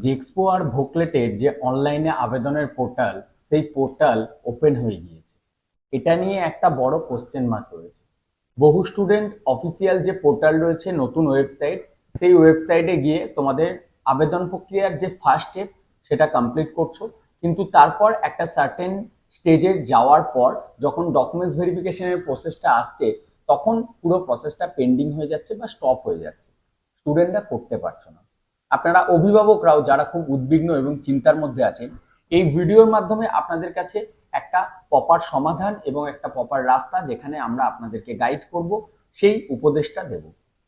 জেক্সপো আর ভোকলেটের যে অনলাইনে আবেদনের পোর্টাল, সেই পোর্টাল ওপেন হয়ে গিয়েছে। এটা নিয়ে একটা বড় কোশ্চেন মার্ক রয়েছে। বহু স্টুডেন্ট অফিসিয়াল যে পোর্টাল রয়েছে, নতুন ওয়েবসাইট, সেই ওয়েবসাইটে গিয়ে তোমাদের আবেদন প্রক্রিয়ার যে ফার্স্ট স্টেপ সেটা কমপ্লিট করছো, কিন্তু তারপর একটা সার্টেন স্টেজে যাওয়ার পর যখন ডকুমেন্টস ভেরিফিকেশনের প্রসেসটা আসছে, তখন পুরো প্রসেসটা পেন্ডিং হয়ে যাচ্ছে বা স্টপ হয়ে যাচ্ছে, স্টুডেন্টরা করতে পারছো না। আপনারা অভিভাবকরাও যারা খুব উদ্বিগ্ন এবং চিন্তার মধ্যে আছেন, এই ভিডিওর মাধ্যমে আপনাদের কাছে একটা প্রপার সমাধান এবং একটা প্রপার রাস্তা, যেখানে আমরা আপনাদেরকে গাইড করব, সেই উপদেশটা দেব।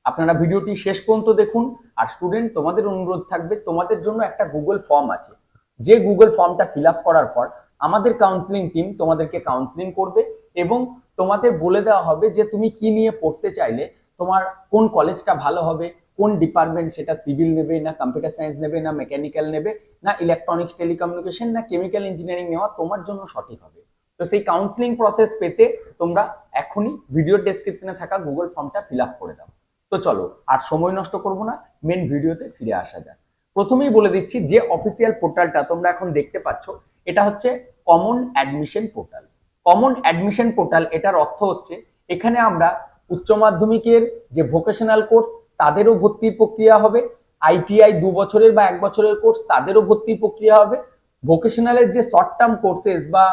আপনারা ভিডিওটি শেষ পর্যন্ত দেখুন। আর স্টুডেন্ট, তোমাদের অনুরোধ থাকবে, তোমাদের জন্য একটা গুগল ফর্ম আছে, যে গুগল ফর্মটা ফিল আপ করার পর আমাদের কাউন্সিলিং টিম তোমাদেরকে কাউন্সিলিং করবে এবং তোমাদের বলে দেওয়া হবে যে তুমি কি নিয়ে পড়তে চাইলে তোমার কোন কলেজটা ভালো হবে, কোন ডিপার্টমেন্ট, সেটা সিভিল নেবে না কম্পিউটার সায়েন্স নেবে না মেকানিক্যাল নেবে না ইলেকট্রনিক্স টেলিকমিউনিকেশন না কেমিক্যাল ইঞ্জিনিয়ারিং নেওয়া তোমার জন্য সঠিক হবে। তো সেই কাউন্সিলিং প্রসেস পেতে তোমরা এখনই ভিডিও ডেসক্রিপশনে থাকা গুগল ফর্মটা ফিল আপ করে দাও। তো চলো আর সময় নষ্ট করবো না, মেন ভিডিওতে ফিরে আসা যাক। প্রথমেই বলে দিচ্ছি, যে অফিসিয়াল পোর্টালটা তোমরা এখন দেখতে পাচ্ছ, এটা হচ্ছে common admission portal. Common admission portal, এটার অর্থ হচ্ছে এখানে আমরা উচ্চ মাধ্যমিকের যে ভোকেশনাল কোর্স তাদেরও ভর্তির প্রক্রিয়া হবে, আইটিআই 2 বছরের বা 1 বছরের কোর্স তাদেরও ভর্তির প্রক্রিয়া হবে, ভোকেশনালের যে শর্ট টার্ম কোর্সেস বা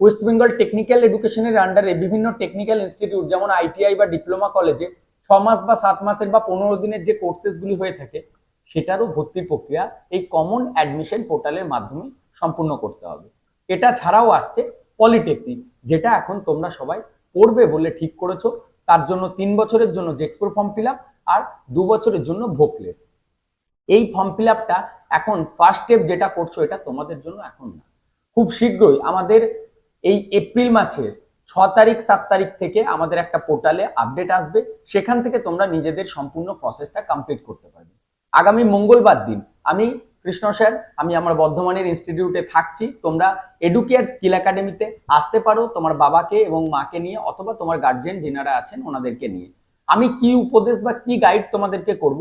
ওয়েস্ট বেঙ্গল টেকনিক্যাল এডুকেশনের আন্ডারে বিভিন্ন টেকনিক্যাল ইনস্টিটিউট যেমন আইটিআই বা ডিপ্লোমা কলেজে 6 মাস বা 7 মাসের বা 15 দিনের যে কোর্সেসগুলি হয়ে থাকে, সেটারও ভর্তির প্রক্রিয়া এই কমন অ্যাডমিশন পোর্টালের মাধ্যমে সম্পূর্ণ করতে হবে। এটা ছাড়াও আসছে পলিটেকনিক, যেটা এখন তোমরা সবাই পড়বে বলে ঠিক করেছো। তার জন্য 3 বছরের জন্য জেক্সপোর ফর্ম ফিল আপ আর 2 বছরের জন্য ভোকলেট। এই ফর্ম ফিল আপটা এখন ফার্স্ট স্টেপ যেটা করছো, এটা তোমাদের জন্য এখন না, খুব শীঘ্রই আমাদের এই এপ্রিল মাসের 6 তারিখ 7 তারিখ থেকে আমাদের একটা পোর্টালে আপডেট আসবে, সেখান থেকে তোমরা নিজেদের সম্পূর্ণ প্রসেসটা কমপ্লিট করতে পারবে। আগামী মঙ্গলবার দিন আমি কৃষ্ণ স্যার, আমি আমার বর্ধমানের ইনস্টিটিউটে থাকছি। তোমরা এডুকেয়ার স্কিল একাডেমিতে আসতে পারো তোমার বাবাকে এবং মাকে নিয়ে, অথবা তোমার গার্জেন যেনারা আছেন ওনাদেরকে নিয়ে। আমি কি উপদেশ বা কি গাইড তোমাদেরকে করব,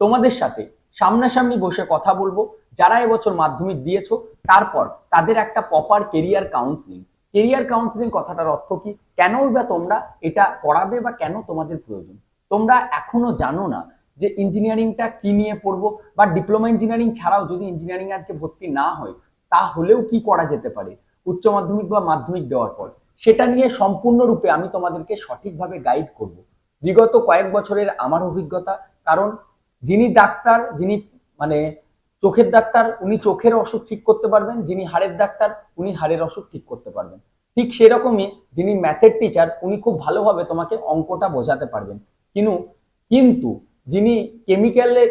তোমাদের সাথে সামনাসামনি বসে কথা বলবো। যারা এবছর মাধ্যমিক দিয়েছো, তারপর তাদের একটা proper career counselling. Career counselling কথাটার অর্থ কি, কেনই বা তোমরা এটা করাবে বা কেন তোমাদের প্রয়োজন। তোমরা এখনো জানো না যে ইঞ্জিনিয়ারিংটা কি নিয়ে পড়বো, বা ডিপ্লোমা ইঞ্জিনিয়ারিং ছাড়াও যদি ইঞ্জিনিয়ারিং আজকে ভর্তি না হয়, তাহলেও কি করা যেতে পারে উচ্চ মাধ্যমিক বা মাধ্যমিক দেওয়ার পর, সেটা নিয়ে সম্পূর্ণরূপে আমি তোমাদেরকে সঠিকভাবে গাইড করব। বিগত কয়েক বছরের আমার অভিজ্ঞতা, কারণ যিনি ডাক্তার, যিনি মানে চোখের ডাক্তার, উনি চোখের অসুখ ঠিক করতে পারবেন, যিনি হাড়ের ডাক্তার উনি হাড়ের অসুখ ঠিক করতে পারবেন। ঠিক সেরকমই যিনি ম্যাথের টিচার, উনি খুব ভালোভাবে তোমাকে অঙ্কটা বোঝাতে পারবেন। কিন্তু কিন্তু যিনি কেমিক্যালের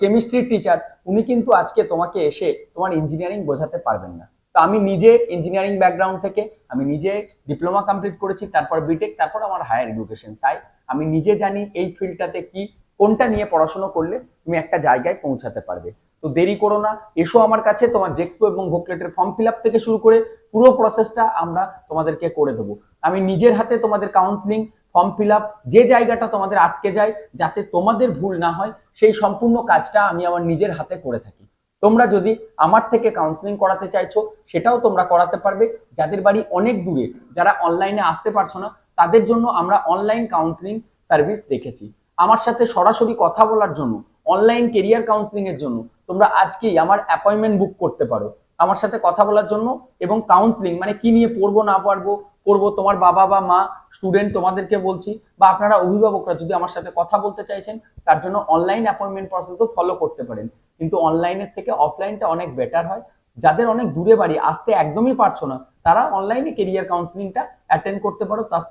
কেমিস্ট্রির টিচার, উনি কিন্তু আজকে তোমাকে এসে তোমার ইঞ্জিনিয়ারিং বোঝাতে পারবেন না। তো আমি নিজে ইঞ্জিনিয়ারিং ব্যাকগ্রাউন্ড থেকে, আমি নিজে ডিপ্লোমা কমপ্লিট করেছি, তারপর বিটেক, তারপর আমার হায়ার এডুকেশন। তাই আমি নিজে জানি এই ফিল্ডটাতে কি, কোনটা নিয়ে পড়াশোনা করলে তুমি একটা জায়গায় পৌঁছাতে পারবে। তো দেরি করো না, এসো আমার কাছে। তোমার জেক্সপো এবং ভোকলেটের ফর্ম ফিল আপ থেকে শুরু করে পুরো প্রসেসটা আমরা তোমাদেরকে করে দেবো। আমি নিজের হাতে তোমাদের কাউন্সিলিং, ফর্ম ফিল আপ, যে জায়গাটা তোমাদের আটকে যায় যাতে তোমাদের ভুল না হয়, সেই সম্পূর্ণ কাজটা আমি আমার নিজের হাতে করে থাকি। তোমরা যদি আমার থেকে কাউন্সিলিং করাতে চাইছো, সেটাও তোমরা করাতে পারবে। যাদের বাড়ি অনেক দূরে, যারা অনলাইনে আসতে পারছো না, তাদের জন্য আমরা অনলাইন কাউন্সিলিং সার্ভিস রেখেছি। আমার সাথে সরাসরি কথা বলার জন্য, অনলাইন কেরিয়ার কাউন্সিলিং এর জন্য তোমরা আজকেই আমার অ্যাপয়েন্টমেন্ট বুক করতে পারো আমার সাথে কথা বলার জন্য। এবং কাউন্সিলিং মানে কি নিয়ে পড়বো না পারবো করবো, তোমার বাবা বা মা, স্টুডেন্ট তোমাদেরকে বলছি, বা আপনারা অভিভাবকরা যদি আমার সাথে কথা বলতে চাইছেন, তার জন্য অনলাইন অ্যাপয়েন্টমেন্ট প্রসেসও ফলো করতে পারেন। কিন্তু অনলাইনের থেকে অফলাইনটা অনেক বেটার হয়। যাদের অনেক দূরে বাড়ি, আসতে একদমই পারছো না, তারা অনলাইনে কেরিয়ার কাউন্সিলিংটা অ্যাটেন্ড করতে পারো। তার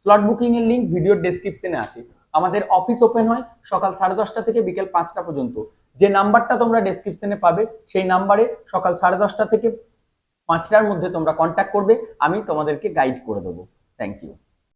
স্লট বুকিং এর লিঙ্ক ভিডিওর ডেসক্রিপশনে আছে। আমাদের অফিস ওপেন হয় সকাল 10:30 থেকে বিকেল 5টা পর্যন্ত। যে নাম্বারটা তোমরা ডেসক্রিপশনে পাবে, সেই নাম্বারে সকাল 10:30 থেকে 5টার মধ্যে তোমরা কন্ট্যাক্ট করবে, আমি তোমাদেরকে গাইড করে দেবো। Thank you.